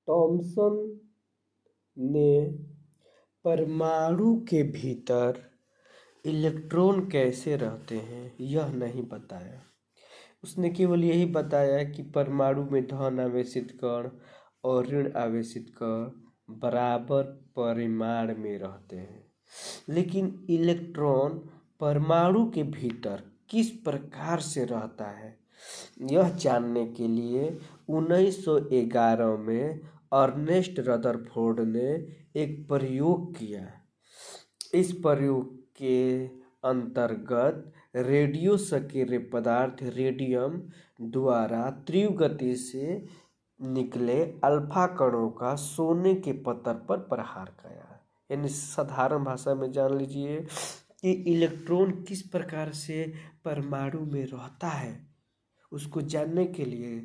Thompson ने परमाणु के भीतर इलेक्ट्रॉन कैसे रहते हैं यह नहीं बताया। उसने केवल यही बताया कि परमाणु में धन आवेशित कण और ऋण आवेशित कण बराबर परिमाण में रहते हैं। लेकिन इलेक्ट्रॉन परमाणु के भीतर किस प्रकार से रहता है यह जानने के लिए 1911 में अर्नेस्ट रदरफोर्ड ने एक प्रयोग किया। इस प्रयोग के अंतर्गत रेडियो सक्रिय पदार्थ रेडियम द्वारा तीव्र गति से निकले अल्फा कणों का सोने के पत्थर पर प्रहार किया। यानी साधारण भाषा में जान लीजिए कि इलेक्ट्रॉन किस प्रकार से परमाणु में रहता है, उसको जानने के लिए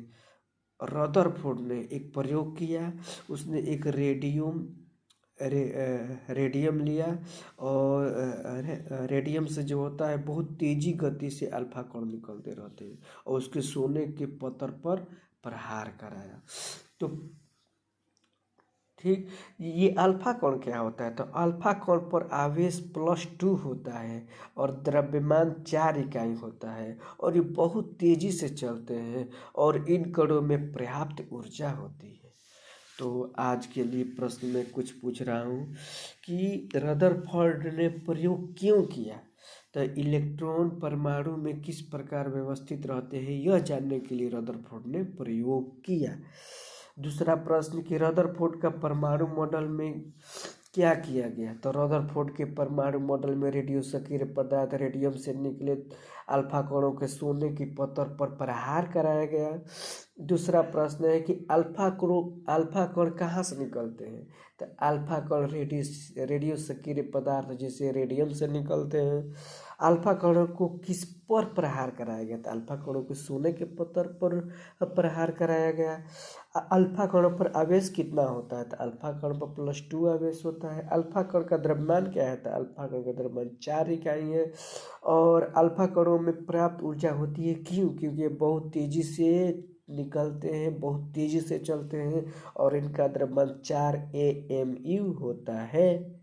रदरफोर्ड ने एक प्रयोग किया। उसने एक रेडियम लिया और रेडियम से जो होता है बहुत तेजी गति से अल्फा कण निकलते रहते हैं और उसके सोने के पत्थर पर प्रहार कराया। तो ठीक, ये अल्फा कण क्या होता है? तो अल्फा कण पर आवेश +2 होता है और द्रव्यमान 4 इकाई होता है और ये बहुत तेजी से चलते हैं और इन कणों में पर्याप्त ऊर्जा होती है। तो आज के लिए प्रश्न में कुछ पूछ रहा हूँ कि रदरफोर्ड ने प्रयोग क्यों किया? तो इलेक्ट्रॉन परमाणु में किस प्रकार व्यवस्थित रहते हैं यह जानने के लिए रदरफोर्ड ने प्रयोग किया। दूसरा प्रश्न कि रदरफोर्ड का परमाणु मॉडल में क्या किया गया? तो रदरफोर्ड के परमाणु मॉडल में रेडियो सक्रिय पदार्थ रेडियम से निकले अल्फा कणों के सोने की पत्थर पर प्रहार कराया गया। दूसरा प्रश्न है कि अल्फा कण कहाँ से निकलते हैं? तो अल्फा कण रेडियो सक्रिय पदार्थ जैसे रेडियम से निकलते हैं। अल्फा कणों को किस पर प्रहार कराया गया? तो अल्फा कणों को सोने के पत्थर पर प्रहार कराया गया। अल्फा कणों पर आवेश कितना होता है? तो अल्फा कण पर +2 आवेश होता है। अल्फा कण का द्रव्यमान क्या है? तो अल्फा कण का द्रव्यमान 4 इकाई है और अल्फा कणों में पर्याप्त ऊर्जा होती है। क्यों? क्योंकि ये बहुत तेजी से निकलते हैं, बहुत तेजी से चलते हैं और इनका द्रव्यमान 4 AMU होता है।